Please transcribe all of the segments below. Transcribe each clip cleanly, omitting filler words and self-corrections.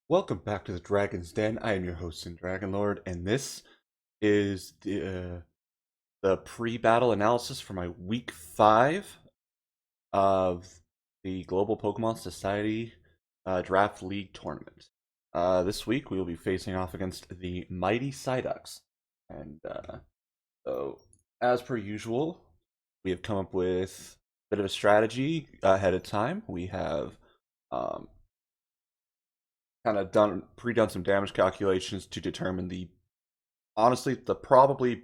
Welcome back to the Dragon's Den. I am your host, SinDragonLord, and this is the pre-battle analysis for my week 5 of the Global Pokemon Society Draft League tournament. This week we will be facing off against the Mighty Psyducks, and so as per usual, we have come up with a bit of a strategy ahead of time. We have um, kind of done some damage calculations to determine the probably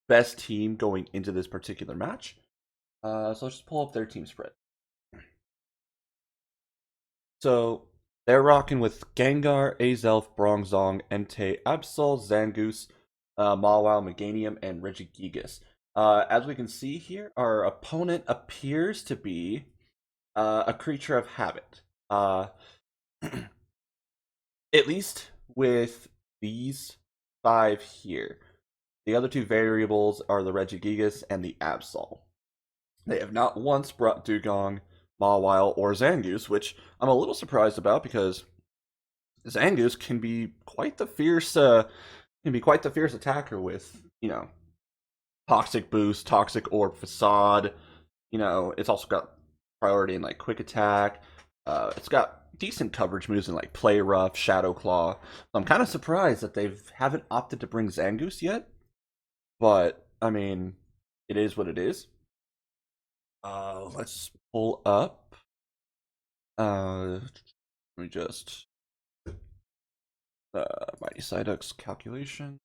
best team going into this particular match. So let's just pull up their team spread. So they're rocking with Gengar, Azelf, Bronzong, Entei, Absol, Zangoose, Mawile, Meganium, and Regigigas. As we can see here, our opponent appears to be a creature of habit. At least with these 5 here. The other 2 variables are the Regigigas and the Absol. They have not once brought Dugong, Mawile, or Zangoose, which I'm a little surprised about because Zangoose can be quite the fierce attacker with, Toxic Boost, Toxic Orb, Facade. It's also got priority in like Quick Attack. It's got decent coverage moves in like Play Rough, Shadow Claw. So I'm kind of surprised that they haven't opted to bring Zangoose yet. But I mean, it is what it is. Let's pull up. Let me just Mighty Psyducks calculation.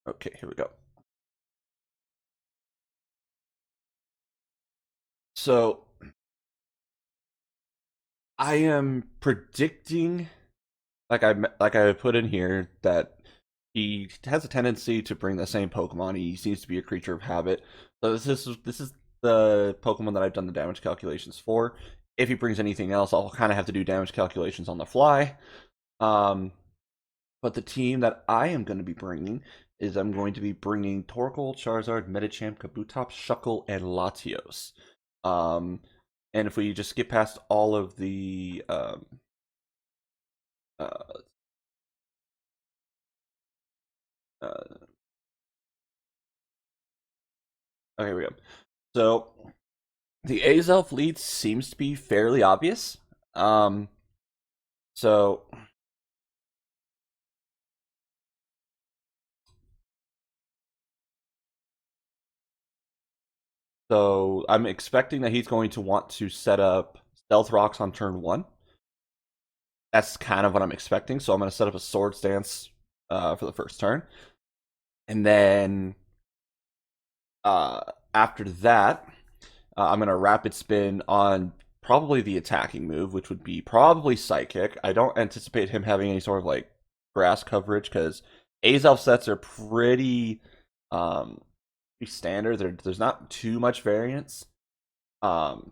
Okay, here we go. So I am predicting, like I put in here, that he has a tendency to bring the same Pokemon. He seems to be a creature of habit. So this is the Pokemon that I've done the damage calculations for. If he brings anything else, I'll kind of have to do damage calculations on the fly. But the team that I am going to be bringing is I'm going to be bringing Torkoal, Charizard, Medicham, Kabutops, Shuckle, and Latios. And if we just skip past all of the uh, okay, here we go. So the Azelf lead seems to be fairly obvious. So I'm expecting that he's going to want to set up Stealth Rocks on turn 1. That's kind of what I'm expecting. So I'm going to set up a Swords Dance for the first turn. And then after that, I'm going to Rapid Spin on probably the attacking move, which would be probably Psychic. I don't anticipate him having any sort of like grass coverage because Azelf sets are pretty standard. There's not too much variance. And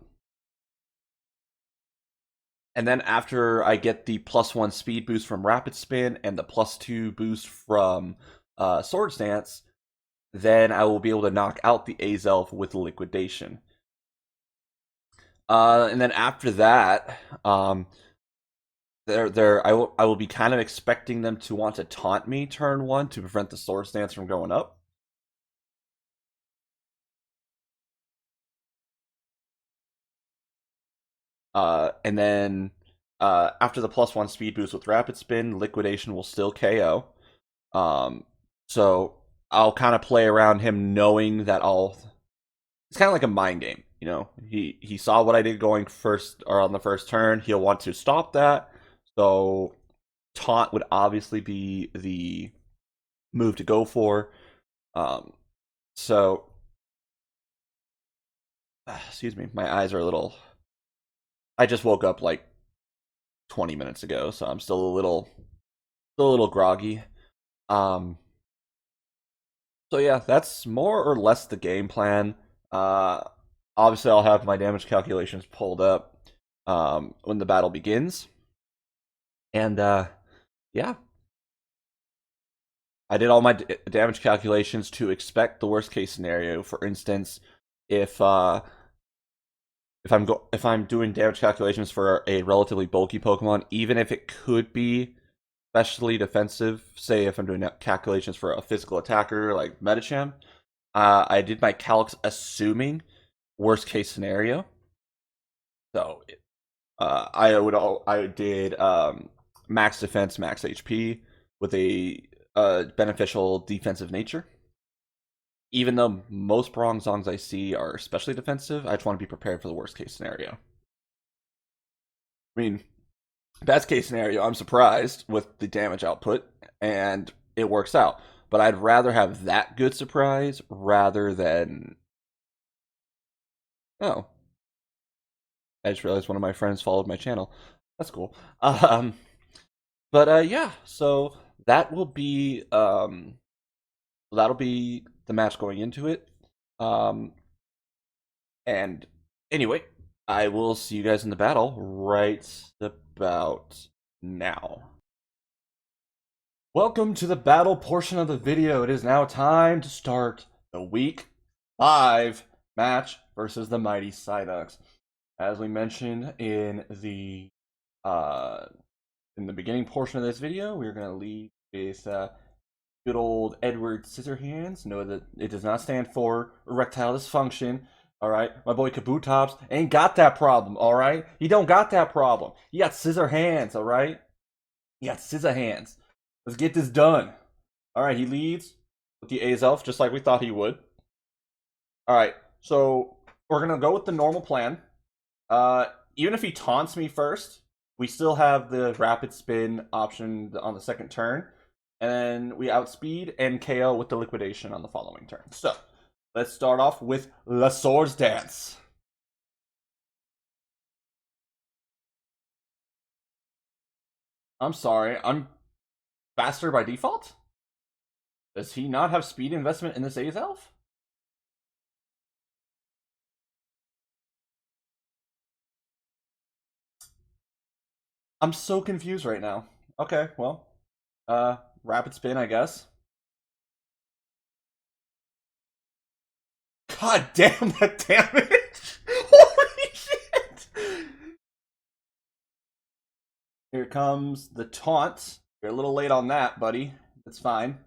then after I get the +1 speed boost from Rapid Spin and the +2 boost from Swords Dance, then I will be able to knock out the Azelf with Liquidation. And then after that, I will be kind of expecting them to want to taunt me turn 1 to prevent the Swords Dance from going up. And then after the +1 speed boost with Rapid Spin, Liquidation will still KO. So I'll kind of play around him knowing that it's kind of like a mind game. He saw what I did going first or on the first turn. He'll want to stop that. So taunt would obviously be the move to go for. So excuse me, my eyes are a little. I just woke up like 20 minutes ago, so I'm still a little groggy. So yeah, that's more or less the game plan. Obviously, I'll have my damage calculations pulled up when the battle begins. And yeah, I did all my damage calculations to expect the worst case scenario. For instance, if if I'm doing damage calculations for a relatively bulky Pokemon, even if it could be especially defensive, say if I'm doing calculations for a physical attacker like Medicham, I did my calcs assuming worst case scenario. So I did max defense, max HP with a beneficial defensive nature. Even though most Bronzongs I see are especially defensive, I just want to be prepared for the worst case scenario. I mean, best case scenario, I'm surprised with the damage output and it works out. But I'd rather have that good surprise rather than, oh, I just realized one of my friends followed my channel. That's cool. But yeah, so that will be that'll be the match going into it. Um, and anyway, I will see you guys in the battle right about now. Welcome to the battle portion of the video. It is now time to start the week 5 match versus the Mighty Psyducks. As we mentioned in the beginning portion of this video, we're going to lead with good old Edward Scissorhands. Know that it does not stand for erectile dysfunction. All right, my boy Kabutops ain't got that problem. All right, he don't got that problem. He got scissor hands. All right, he got scissor hands. Let's get this done. All right, he leads with the Azelf just like we thought he would. All right, so we're gonna go with the normal plan. Even if he taunts me first, we still have the rapid spin option on the second turn. And then we outspeed and KO with the liquidation on the following turn. So, let's start off with La Swords Dance. I'm sorry, I'm faster by default? Does he not have speed investment in this Azelf? I'm so confused right now. Okay, well, rapid spin, I guess. God damn that damage! Holy shit! Here comes the taunt. You're a little late on that, buddy. That's fine.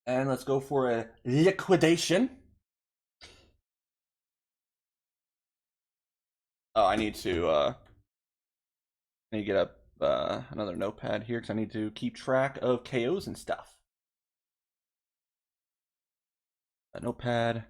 And let's go for a liquidation. Oh, I need to get up another notepad here because I need to keep track of KOs and stuff. A notepad.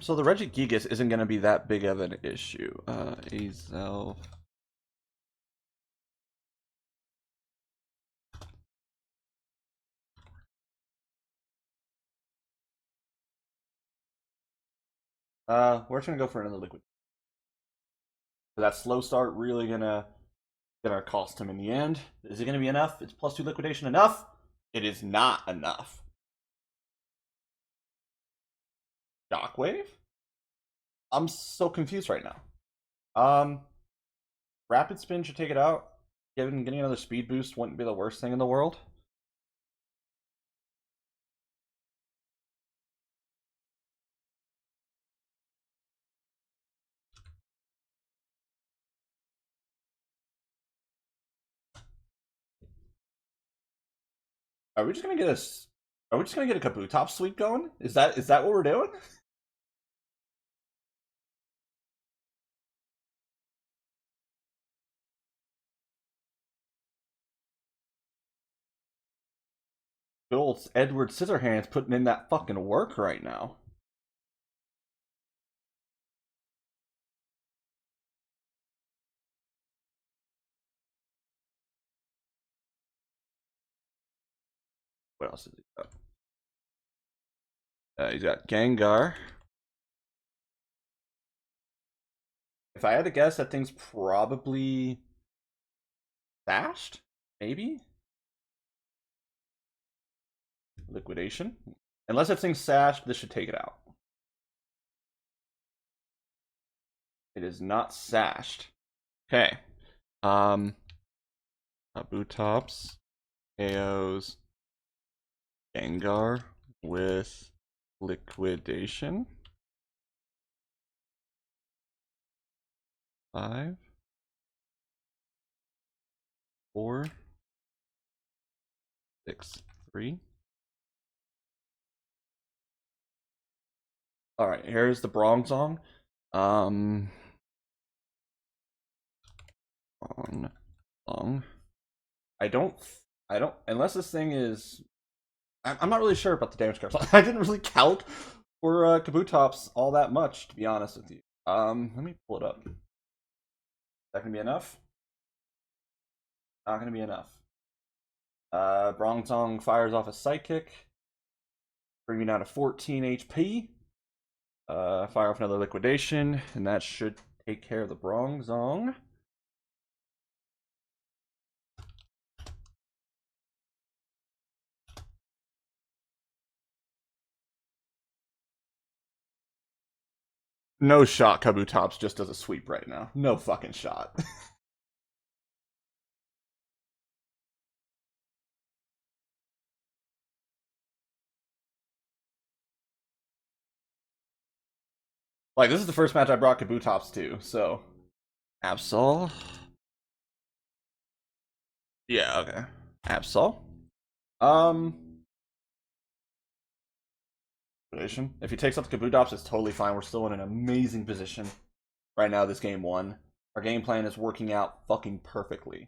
So the Regigigas isn't going to be that big of an issue. Azelf. We're just gonna go for another liquid. That slow start really gonna cost him in the end. Is it gonna be enough? It's +2 liquidation enough? It is not enough. Shockwave? I'm so confused right now. Rapid spin should take it out. Getting another speed boost wouldn't be the worst thing in the world. Are we just gonna get a Kabutops sweep going? Is that what we're doing? Good old Edward Scissorhands putting in that fucking work right now. What else is he got? He's got Gengar. If I had to guess, that thing's probably sashed, maybe? Liquidation. Unless that thing's sashed, this should take it out. It is not sashed. Okay. Kabutops, KOs, Gengar with liquidation. 5, 4, 6, 3. All right, here's the Bronzong. Bronzong. I don't, unless this thing is, I'm not really sure about the damage curves. I didn't really count for Kabutops all that much, to be honest with you. Let me pull it up. Is that gonna be enough? Not gonna be enough. Bronzong fires off a Psychic, bringing down to 14 HP. Fire off another Liquidation, and that should take care of the Bronzong. No shot Kabutops just does a sweep right now. No fucking shot. Like, this is the first match I brought Kabutops to, so. Absol. Yeah, okay. Absol. If he takes out the Kabutops, it's totally fine. We're still in an amazing position right now, this game 1. Our game plan is working out fucking perfectly.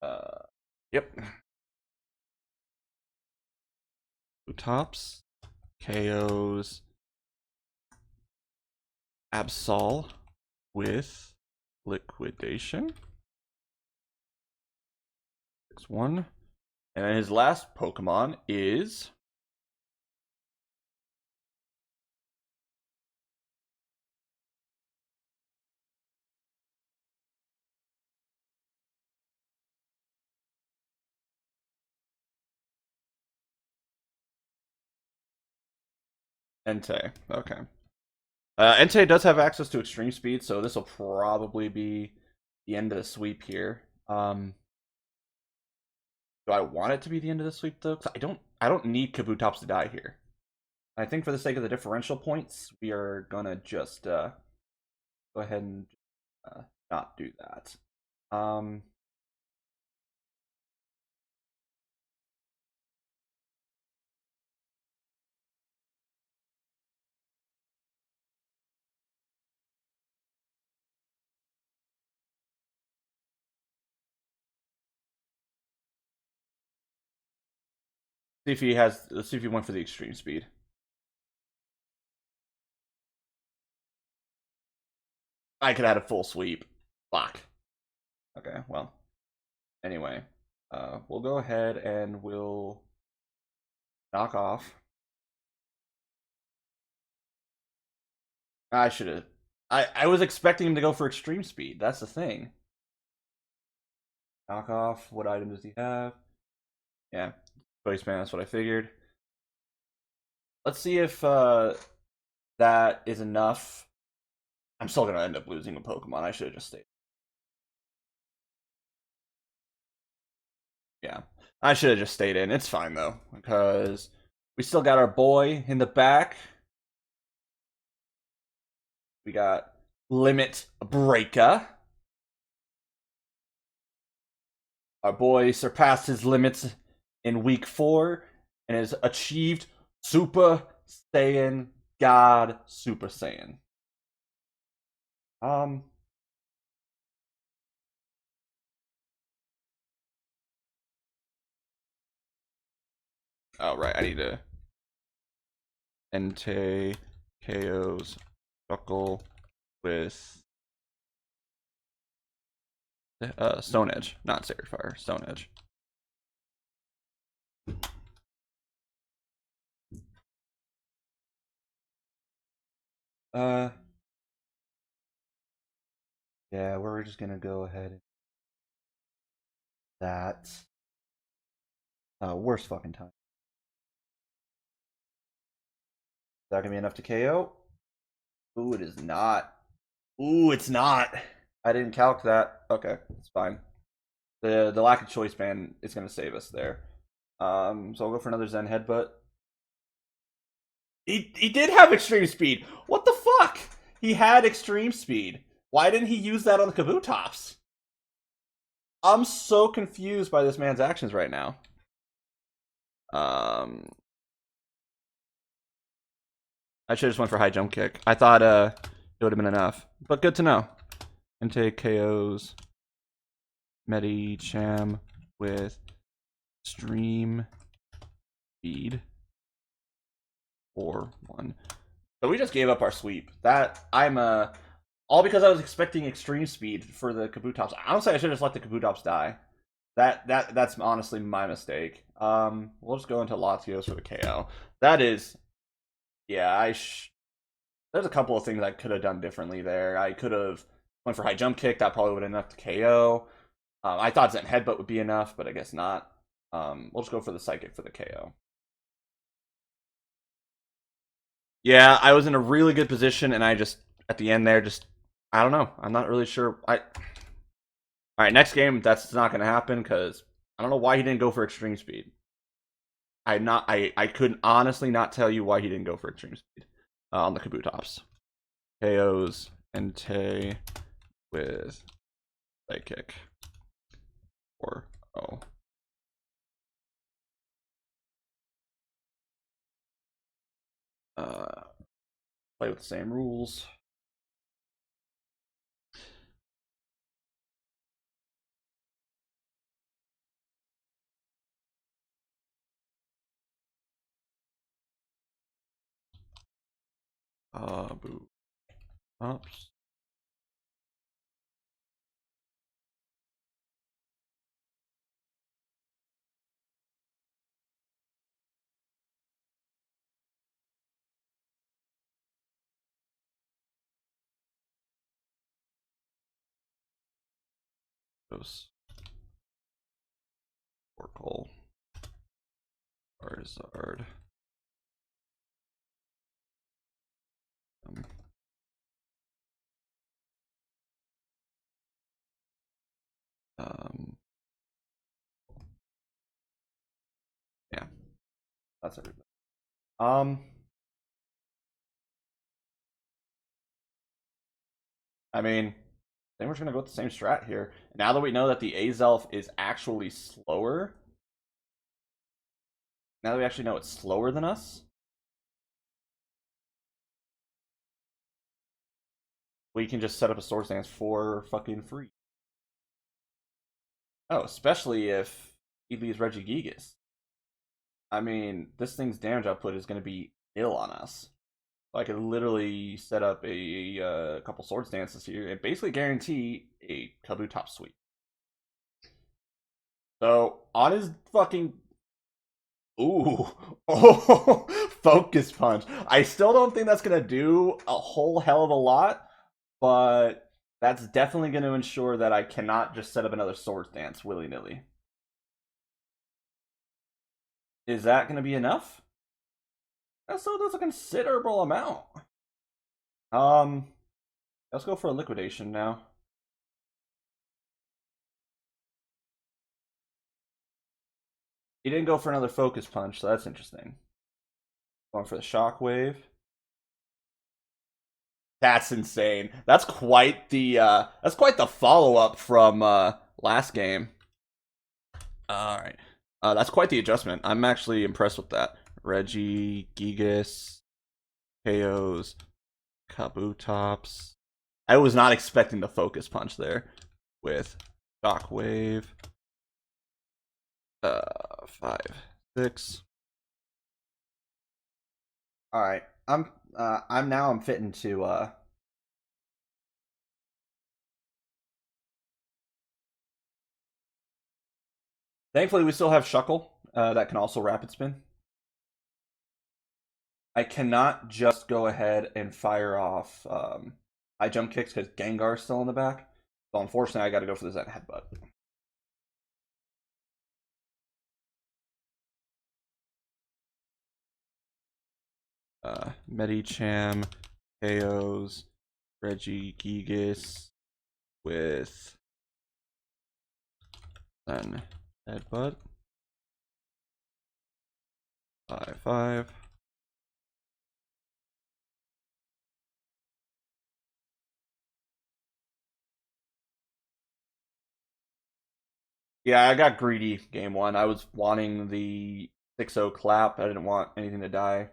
Yep. Kabutops. KOs. Absol with liquidation. 6-1. And his last Pokemon is Entei. Okay. Entei does have access to extreme speed, so this will probably be the end of the sweep here. Do I want it to be the end of the sweep though? 'Cause I don't need Kabutops to die here. I think for the sake of the differential points, we are gonna just go ahead and not do that. See if he has. Let's see if he went for the extreme speed. I could add a full sweep. Fuck. Okay, well. Anyway, we'll go ahead and we'll knock off. I should have. I was expecting him to go for extreme speed. That's the thing. Knock off. What item does he have? Yeah, Choice Man. That's what I figured. Let's see if that is enough. I'm still gonna end up losing a Pokemon. I should have just stayed. Yeah, I should have just stayed in. It's fine though, because we still got our boy in the back. We got Limit Breaker. Our boy surpassed his limits in week 4 and has achieved Super Saiyan God Super Saiyan. All right, I need to Entei KOs Buckle with Stone Edge, not Sacred Fire, Stone Edge. Uh, yeah, we're just gonna go ahead and that. Worst fucking time. Is that gonna be enough to KO? Ooh, it is not. Ooh, it's not. I didn't calc that. Okay, it's fine. The lack of choice ban is gonna save us there. So I'll go for another Zen headbutt. He did have extreme speed. What the fuck? He had extreme speed. Why didn't he use that on the Kabutops? I'm so confused by this man's actions right now. I should have just went for high jump kick. I thought it would have been enough, but good to know. And take KOs Medicham with stream speed 4-1. So we just gave up our sweep. That I'm all because I was expecting extreme speed for the Kabutops. Honestly, I should have just let the Kabutops die. That's honestly my mistake. We'll just go into Latios for the KO. That is, yeah. There's a couple of things I could have done differently there. I could have went for high jump kick. That probably would have been enough to KO. I thought Zen headbutt would be enough, but I guess not. We'll just go for the psychic for the KO. Yeah, I was in a really good position, and I just at the end there, just I don't know. I'm not really sure. All right, next game that's not going to happen because I don't know why he didn't go for extreme speed. I couldn't honestly not tell you why he didn't go for extreme speed on the Kabutops. KOs and Tay with psychic or oh. Play with the same rules. Boo. Oops. Oracle. Charizard. Um, yeah, that's everything. I mean, I think we're just gonna go with the same strat here. Now that we know that the Azelf is actually slower, now that we actually know it's slower than us, we can just set up a Sword Stance for fucking free. Oh, especially if he leaves Regigigas. I mean, this thing's damage output is going to be ill on us. I could literally set up a couple Sword Stances here and basically guarantee a Kabutop sweep. So, on his fucking... Ooh. Oh, Focus Punch. I still don't think that's going to do a whole hell of a lot, but that's definitely going to ensure that I cannot just set up another Sword Stance willy-nilly. Is that going to be enough? So that's a considerable amount. Let's go for a liquidation now. He didn't go for another focus punch, so that's interesting. Going for the shockwave. That's insane. That's quite the follow-up from last game. Alright. That's quite the adjustment. I'm actually impressed with that. Regigigas, KOs, Kabutops. I was not expecting the focus punch there with shockwave. 5, 6. All right, I'm fitting to Thankfully we still have Shuckle that can also rapid spin. I cannot just go ahead and fire off high jump kicks because Gengar's still in the back. So unfortunately, I got to go for the Zen Headbutt. Medicham KOs Regigigas with Zen Headbutt. 5-5. Yeah, I got greedy game one. I was wanting the 6-0 clap. I didn't want anything to die.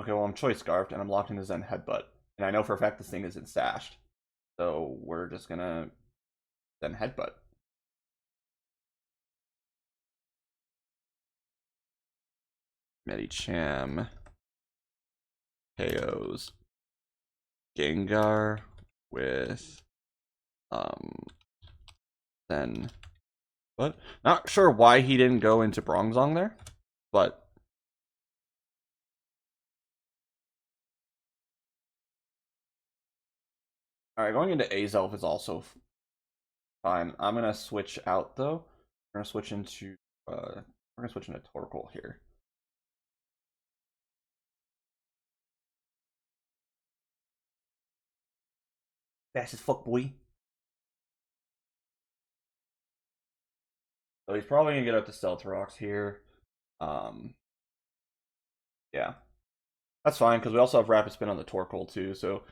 Okay, well, I'm choice scarfed and I'm locked into Zen Headbutt. And I know for a fact this thing isn't stashed. So we're just gonna Zen Headbutt. Medicham KOs Gengar with then but not sure why he didn't go into Bronzong there, but alright, going into Azelf is also fine. I'm gonna switch out though. We're gonna switch into Torkoal here. Fast as fuck, boy. So he's probably gonna get out the Stealth Rocks here. Yeah. That's fine, because we also have Rapid Spin on the Torkoal too, so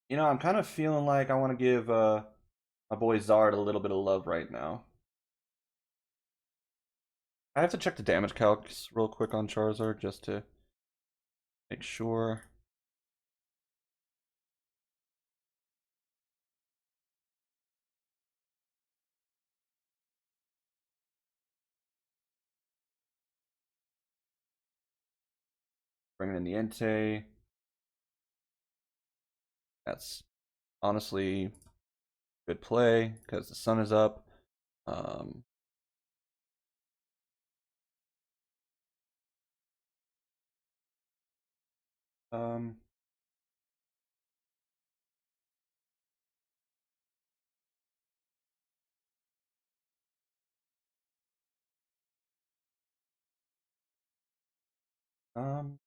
you know, I'm kind of feeling like I want to give my boy Zard a little bit of love right now. I have to check the damage calcs real quick on Charizard just to make sure. Bringing in the Entei. That's honestly good play because the sun is up. Um, um, um,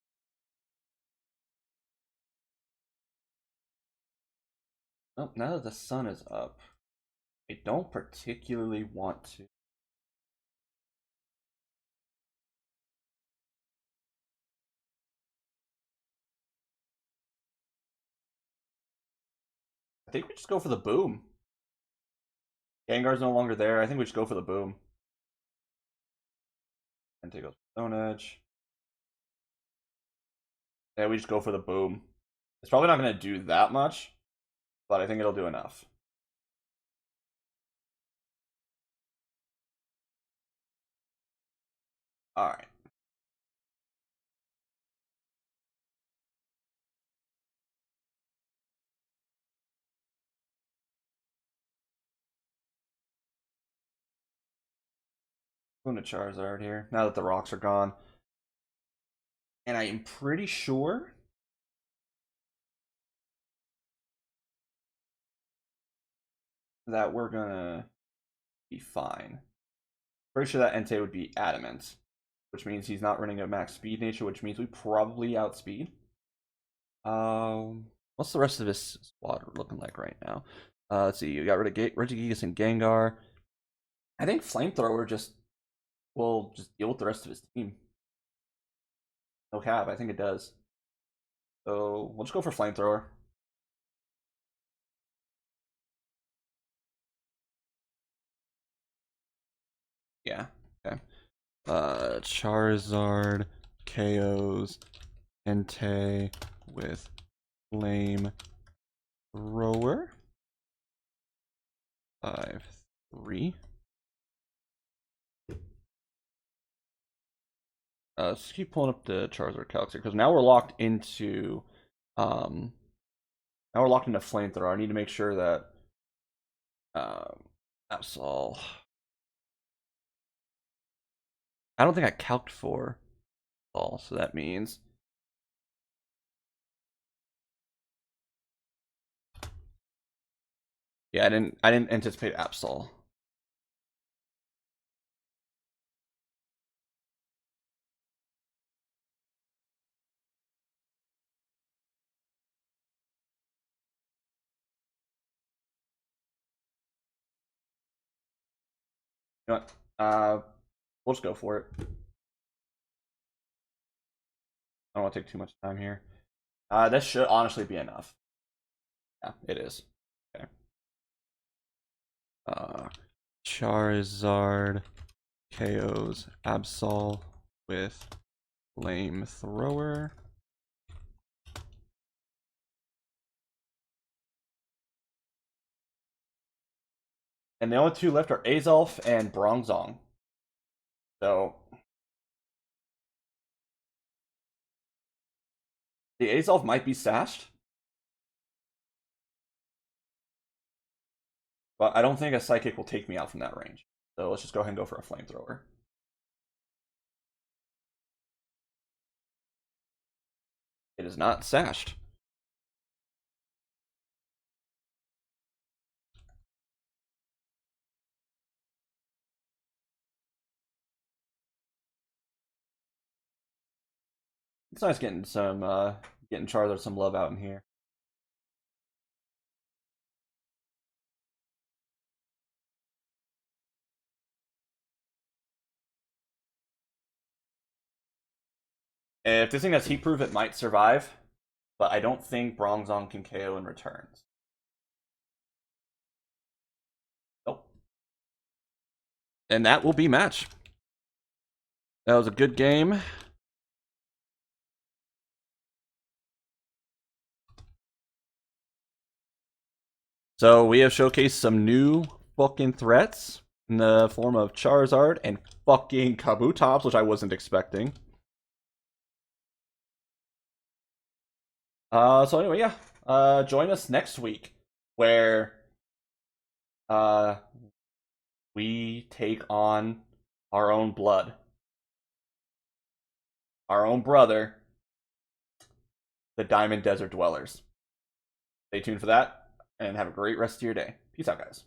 oh, now that the sun is up, I don't particularly want to. I think we just go for the boom. Gengar's no longer there. I think we just go for the boom. Entei goes Stone Edge. Yeah, we just go for the boom. It's probably not going to do that much, but I think it'll do enough. Alright. Going to Charizard here, now that the rocks are gone. And I am pretty sure that we're gonna be fine. Pretty sure that Entei would be adamant, which means he's not running a max speed nature, which means we probably outspeed. What's the rest of his squad looking like right now? Let's see. You got rid of Regigigas and Gengar. I think Flamethrower will just deal with the rest of his team. No cap. I think it does. So we'll just go for Flamethrower. Yeah. Okay. Charizard KOs Entei with Flame Thrower. 5-3. Let's keep pulling up the Charizard calcs here because now we're locked into Flamethrower. I need to make sure that Absol. I don't think I calced for all, so that means yeah, I didn't anticipate Absol. You know what? We'll just go for it. I don't want to take too much time here. This should honestly be enough. Yeah, it is. Okay. Charizard KOs Absol with Flamethrower. And the only two left are Azolf and Bronzong. So the Azolf might be sashed, but I don't think a Psychic will take me out from that range. So let's just go ahead and go for a Flamethrower. It is not sashed. It's nice getting getting Charizard some love out in here. If this thing has Heat Proof, it might survive, but I don't think Bronzong can KO in returns. Nope. And that will be match. That was a good game. So we have showcased some new fucking threats in the form of Charizard and fucking Kabutops, which I wasn't expecting. So anyway, yeah. Join us next week where we take on our own blood. Our own brother, the Diamond Desert Dwellers. Stay tuned for that, and have a great rest of your day. Peace out, guys.